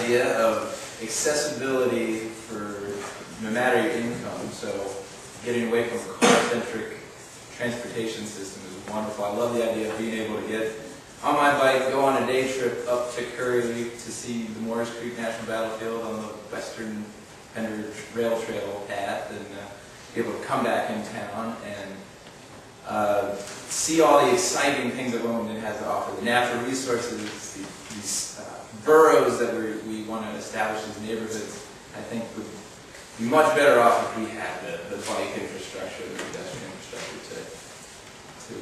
idea of accessibility for no matter your income. So getting away from a car-centric transportation system is wonderful. I love the idea of being able to get on my bike, go on a day trip up to Curry to see the Morris Creek National Battlefield on the Western Pender Rail Trail path, and be able to come back in town and see all the exciting things that Wilmington has to offer. The natural resources, these boroughs that we want to establish as neighborhoods, I think would be much better off if we had the bike infrastructure, the pedestrian infrastructure to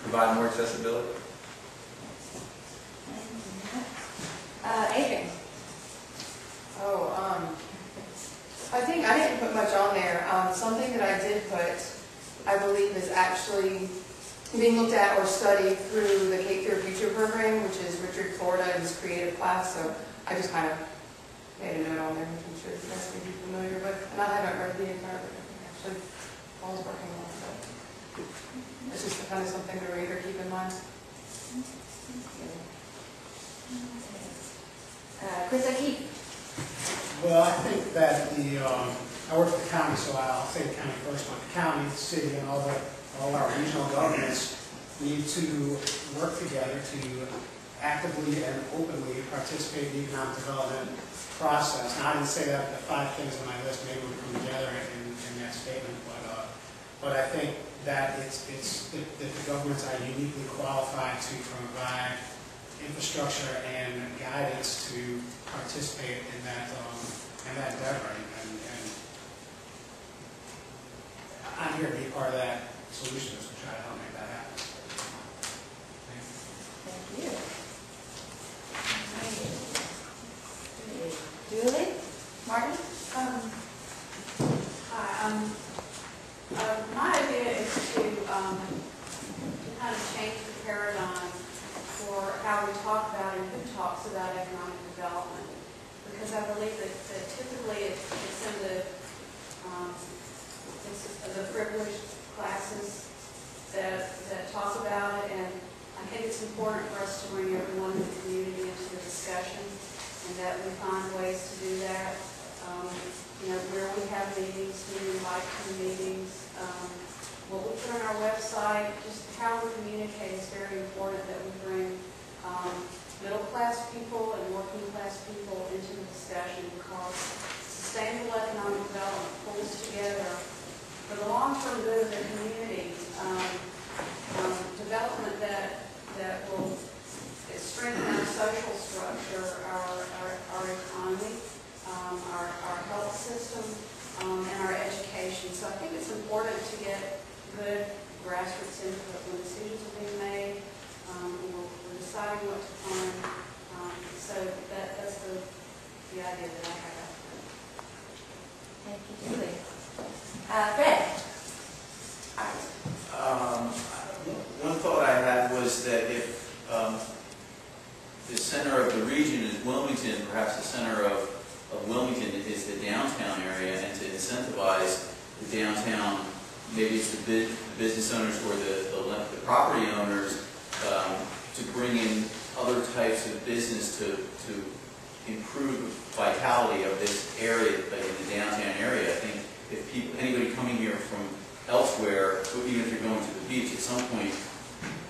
provide more accessibility. Adrian. I think I didn't put much on there. Something that I did put, I believe, is actually being looked at or studied through the Cape Fear Future program, which is Richard Florida and his creative class. So I just kind of made a note on there, which I'm sure you guys may be familiar with. And I haven't read the entire book. Actually, Paul's working on it. So it's just kind of something to read or keep in mind. Chris O'Keefe. Well, I think that I work for the county, so I'll say the county first. But the county, the city, and all our regional governments need to work together to actively and openly participate in the economic development process. Now, I didn't say that the 5 things on my list maybe would come together in that statement, but I think that that the governments are uniquely qualified to provide infrastructure and guidance to participate in that endeavor, and I'm here to be part of that solution to try to help make that happen. Thank you. Julie? Martin? Hi. My idea is to kind of change the paradigm for how we talk about and who talks about economic development, because I believe that typically it's in the privileged classes that talk about it, and I think it's important for us to bring everyone in the community into the discussion, and that we find ways to do that. Where we have meetings, we invite to the meetings. What we put on our website, just how we communicate is very important, that we bring middle-class people and working-class people into the discussion, because sustainable economic development pulls together for the long-term good of the community, development that will strengthen our social structure, our economy, our health system, and our education. So I think it's important to get good grassroots input when decisions are being made. We're deciding what to fund. So that's the idea that I have. Thank you, Julie. Fred? One thought I had was that if the center of the region is Wilmington, perhaps the center of Wilmington is the downtown area, and to incentivize the downtown, maybe it's the business owners or the property owners to bring in other types of business to improve the vitality of this area, like in the downtown area. I think if anybody coming here from elsewhere, even if you're going to the beach, at some point,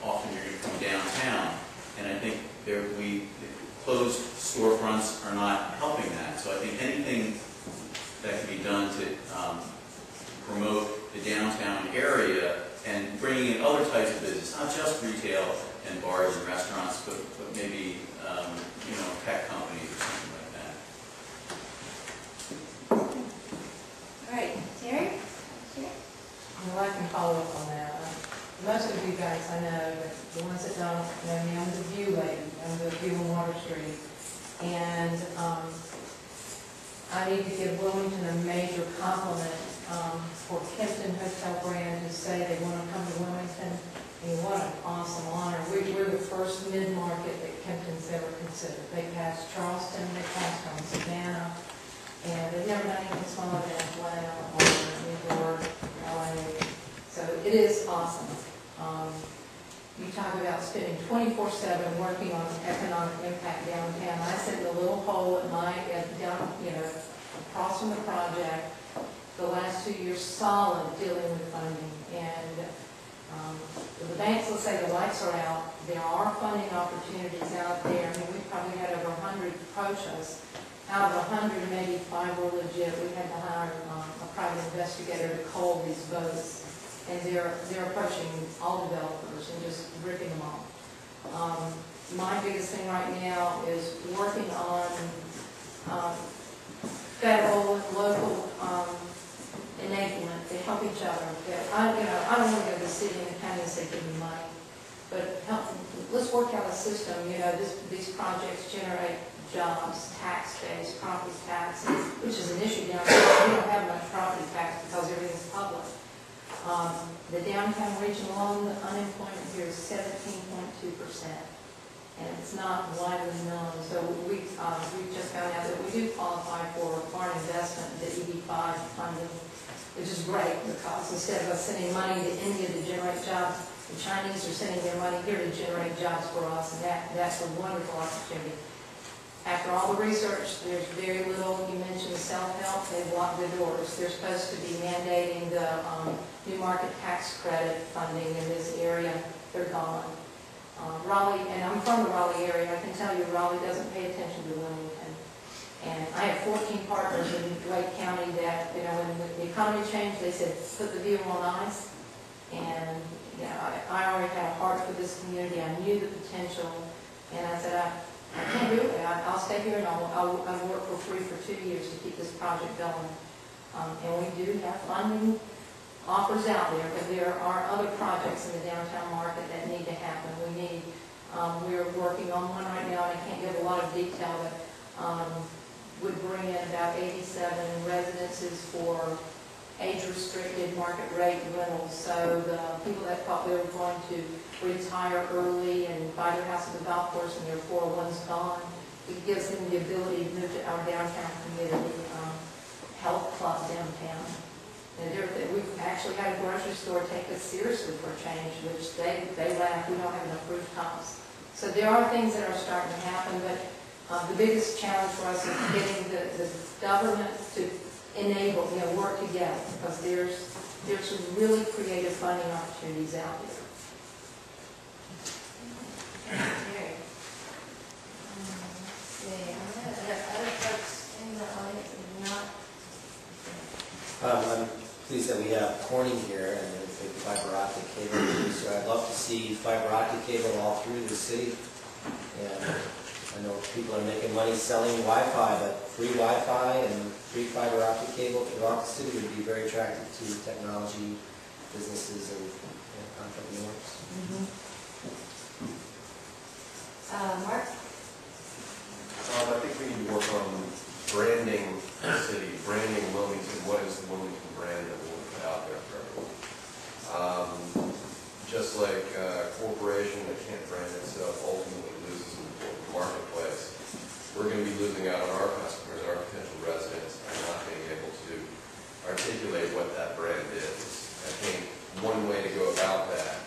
often you're going to come downtown, and I think closed storefronts are not helping that. So I think anything that can be done to promote the downtown area and bringing in other types of business, not just retail and bars and restaurants, but maybe tech companies or something like that. All right, Terry? Well, I can follow up on that. Most of you guys I know, but the ones that don't know me, I'm the View lady. I'm the View on Water Street. And I need to give Wilmington a major compliment for Kempton Hotel Brand who say they want to come to Wilmington. I mean, what an awesome honor. We're the first mid-market that Kempton's ever considered. They passed Charleston, they passed on Savannah, and they've never done anything smaller than Atlanta or New York, LA. So it is awesome. You talk about spending 24/7 working on economic impact downtown. I sit in a little hole at night, down, across from the project, the last 2 years solid dealing with funding. And the banks will say the lights are out. There are funding opportunities out there. I mean, we've probably had over 100 approach us. Out of 100, maybe 5 were legit. We had to hire a private investigator to cull these votes. And they're approaching all developers and just ripping them off. My biggest thing right now is working on federal and local enablement to help each other. I don't want to go to the city and the county and say, give me money, but let's work out a system. These projects generate jobs, tax base, property taxes, which is an issue down here. We don't have much property tax because everything's public. The downtown region alone, the unemployment here is 17.2%, and it's not widely known. So we just found out that we do qualify for foreign investment, the EB-5 funding, which is great because instead of us sending money to India to generate jobs, the Chinese are sending their money here to generate jobs for us, and that's a wonderful opportunity. After all the research, there's very little. You mentioned self-help. They've locked the doors. They're supposed to be mandating the new market tax credit funding in this area. They're gone. Raleigh, and I'm from the Raleigh area. I can tell you Raleigh doesn't pay attention to Wilmington. And I have 14 partners in Wake County that, when the economy changed, they said, put the view on ice. And, I already had a heart for this community. I knew the potential. And I said, I can't do it. I'll stay here and I'll work for free for 2 years to keep this project going. And we do have funding offers out there, but there are other projects in the downtown market that need to happen. We're working on one right now, and I can't give a lot of detail, but would bring in about 87 residences for age-restricted market rate rentals. So the people that thought they were going to retire early and buy their house at the golf course and their 401's gone, it gives them the ability to move to our downtown community, health club downtown. And we've actually had a grocery store take us seriously for a change, which they laugh, we don't have enough rooftops. So there are things that are starting to happen, but the biggest challenge for us is getting the government to enable, work together, because there's some really creative funding opportunities out there. Jerry. Let's see, other folks in the audience are not. I'm pleased that we have Corning here and a big fiber optic cable producer. I'd love to see fiber optic cable all through the city. And I know people are making money selling Wi-Fi, but free Wi-Fi and free fiber optic cable throughout the city would be very attractive to technology businesses and entrepreneurs. Mark? I think we need to work on branding the city, branding Wilmington. What is the Wilmington brand that we'll put out there for everyone? Just like a corporation that can't brand itself ultimately loses in the marketplace, we're going to be losing out on our customers, our potential residents, and not being able to articulate what that brand is. I think one way to go about that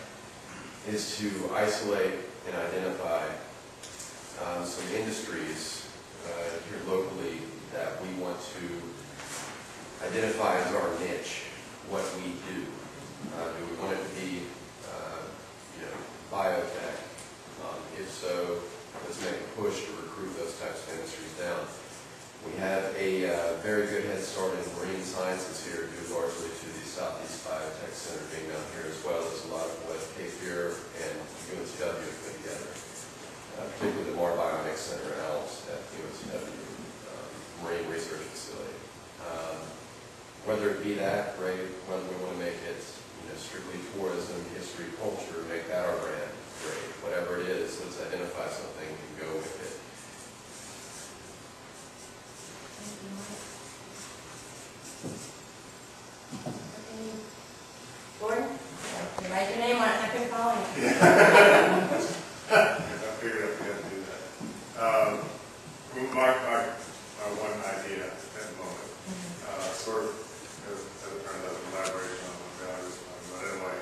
is to isolate and identify some industries here locally that we want to identify as our niche, what we do. Do we want it to be, biotech? If so, let's make a push to recruit those types of industries down. We have a very good head start in marine sciences here, due largely to the Southeast Biotech Center being down here, as well as a lot of what Cape Fear and UNCW have put together. Particularly the Mar Bionics Center in Alps at UNCW Marine Research Facility. Whether it be that, great. Whether we want to make it strictly tourism, history, culture, make that our brand, great. Whatever it is, let's identify something and go with it. Gordon? You write your name on it, I can follow you. I figured I forgot to do that. My one idea at the moment, sort of, as it turns out, a collaboration on what God is on, but anyway,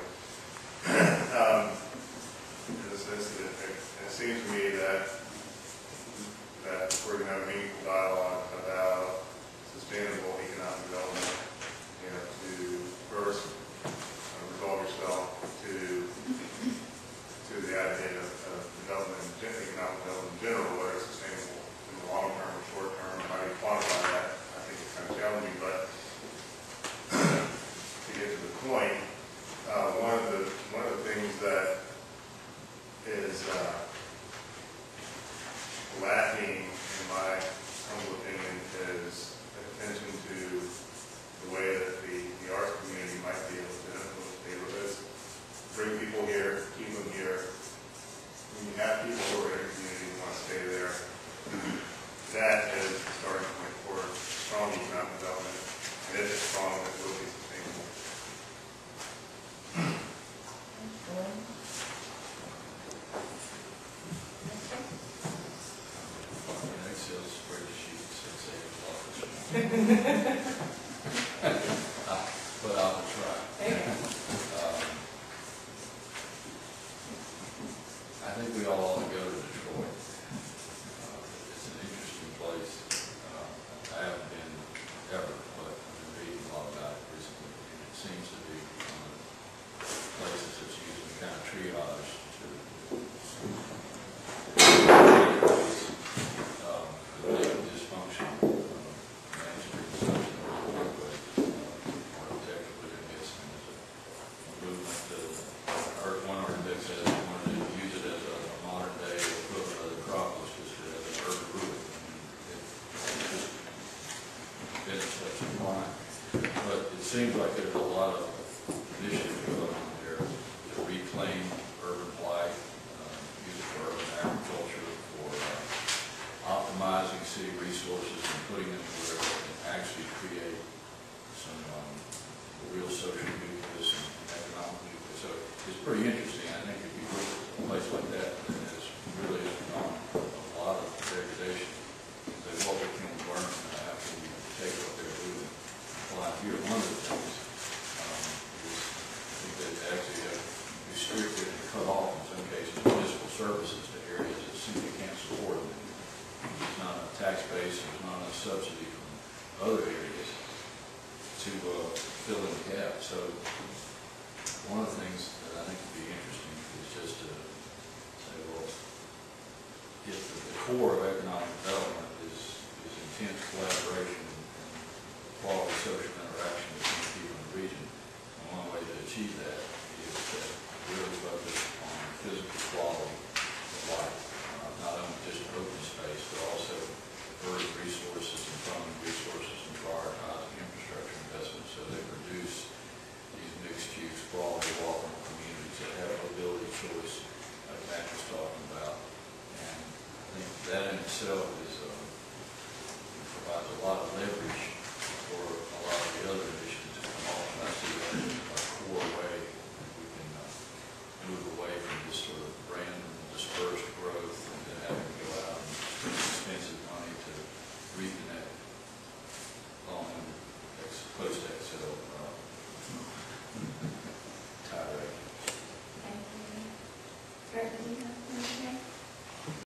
triage to the dysfunction Main Street section of the roadway. Architect put in this and a movement one architect says he wanted to use it as a modern day equivalent of the Acropolis, just as an urban route. It just fits such a line. But it seems like there's a lot of initiatives going on there to reclaim urban life, use it for urban agriculture, for optimizing city resources and putting them where they can actually create some real social nucleus and economic nucleus. So it's pretty interesting. I think if you look at a place like that, it's really undergone a lot of degradation. So what we can learn from that, how can we take what they're doing? Well, here, one of the things is I think they actually have restricted and cut off, in some cases, municipal services to areas that simply can't support them. There's not a tax base, there's not enough subsidy from other areas to fill in the gap. So one of the things that I think would be interesting is just to say, well, if the core of economic development is intense collaboration and quality social interaction between people in the region, and one way to achieve that